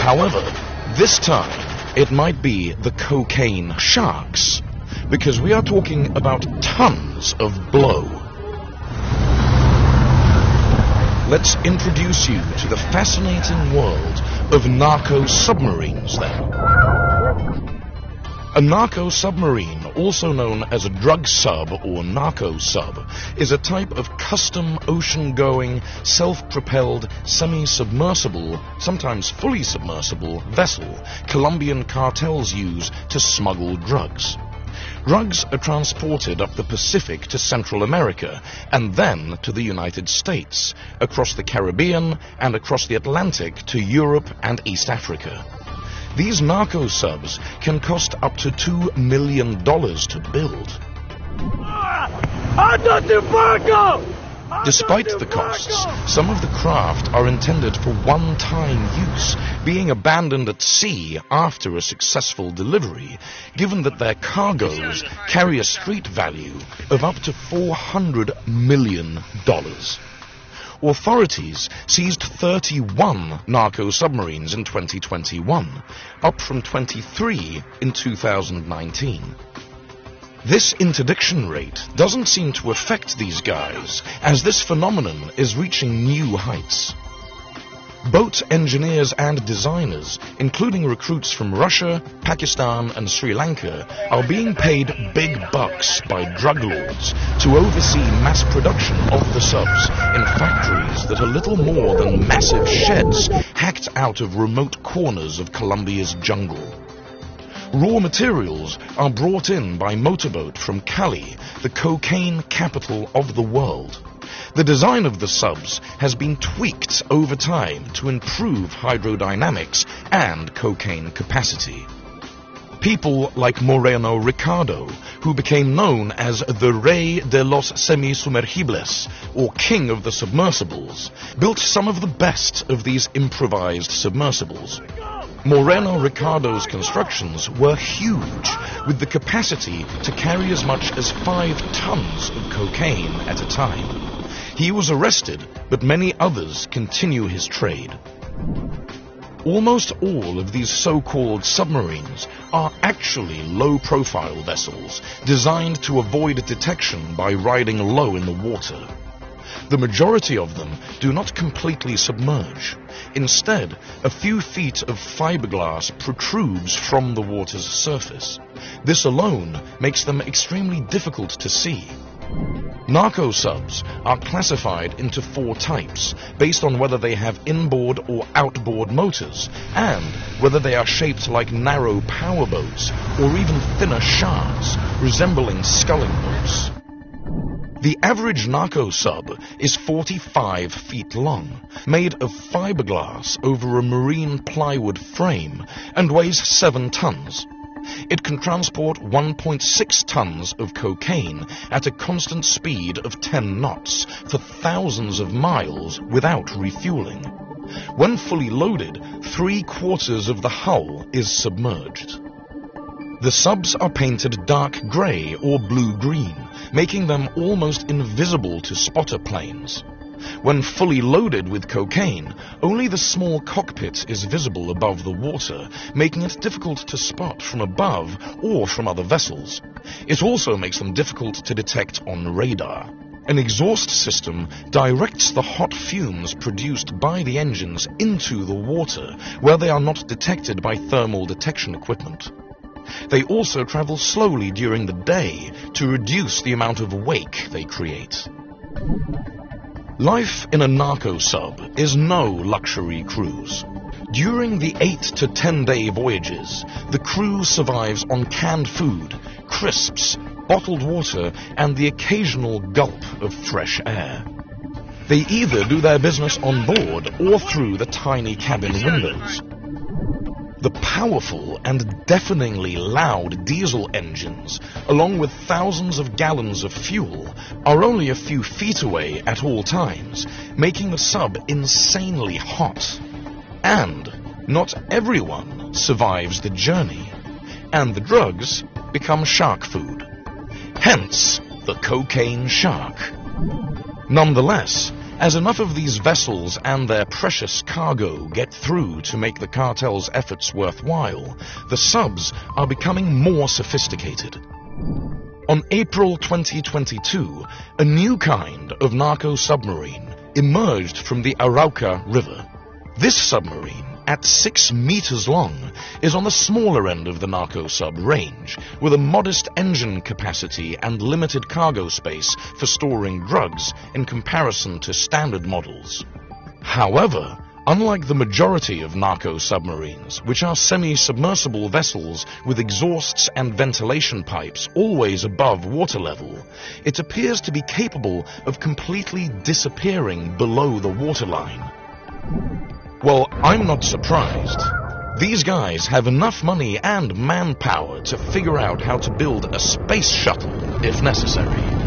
However, this time it might be the cocaine sharks, because we are talking about tons of blow. Let's introduce you to the fascinating world of narco submarines then. A narco submarine, also known as a drug sub or narco sub, is a type of custom ocean-going, self-propelled, semi-submersible, sometimes fully submersible, vessel Colombian cartels use to smuggle drugs. Drugs are transported up the Pacific to Central America and then to the United States, across the Caribbean and across the Atlantic to Europe and East Africa. These narco subs can cost up to $2 million to build. Despite the costs, some of the craft are intended for one-time use, being abandoned at sea after a successful delivery, given that their cargoes carry a street value of up to $400 million. Authorities seized 31 narco submarines in 2021, up from 23 in 2019. This interdiction rate doesn't seem to affect these guys, as this phenomenon is reaching new heights. Boat engineers and designers, including recruits from Russia, Pakistan and Sri Lanka, are being paid big bucks by drug lords to oversee mass production of the subs in factories that are little more than massive sheds hacked out of remote corners of Colombia's jungle. Raw materials are brought in by motorboat from Cali, the cocaine capital of the world. The design of the subs has been tweaked over time to improve hydrodynamics and cocaine capacity. People like Moreno Ricardo, who became known as the Rey de los Semisumergibles, or King of the Submersibles, built some of the best of these improvised submersibles. Moreno Ricardo's constructions were huge, with the capacity to carry as much as 5 tons of cocaine at a time. He was arrested, but many others continue his trade. Almost all of these so-called submarines are actually low-profile vessels designed to avoid detection by riding low in the water. The majority of them do not completely submerge. Instead, a few feet of fiberglass protrudes from the water's surface. This alone makes them extremely difficult to see. Narco subs are classified into 4 types, based on whether they have inboard or outboard motors, and whether they are shaped like narrow powerboats or even thinner shafts, resembling sculling boats. The average narco sub is 45 feet long, made of fiberglass over a marine plywood frame, and weighs 7 tons. It can transport 1.6 tons of cocaine at a constant speed of 10 knots for thousands of miles without refueling. When fully loaded, 3/4 of the hull is submerged. The subs are painted dark grey or blue-green, making them almost invisible to spotter planes. When fully loaded with cocaine, only the small cockpit is visible above the water, making it difficult to spot from above or from other vessels. It also makes them difficult to detect on radar. An exhaust system directs the hot fumes produced by the engines into the water, where they are not detected by thermal detection equipment. They also travel slowly during the day to reduce the amount of wake they create. Life in a narco sub is no luxury cruise. During the 8 to 10 day voyages, the crew survives on canned food, crisps, bottled water, and the occasional gulp of fresh air. They either do their business on board or through the tiny cabin windows. The powerful and deafeningly loud diesel engines, along with thousands of gallons of fuel, are only a few feet away at all times, making the sub insanely hot. And not everyone survives the journey, and the drugs become shark food. Hence, the cocaine shark. Nonetheless, As enough of these vessels and their precious cargo get through to make the cartel's efforts worthwhile, the subs are becoming more sophisticated. On April 2022, a new kind of narco submarine emerged from the Arauca River. This submarine, at 6 meters long, is on the smaller end of the narco sub range, with a modest engine capacity and limited cargo space for storing drugs in comparison to standard models. However, unlike the majority of narco submarines, which are semi-submersible vessels with exhausts and ventilation pipes always above water level, it appears to be capable of completely disappearing below the waterline. Well, I'm not surprised. These guys have enough money and manpower to figure out how to build a space shuttle if necessary.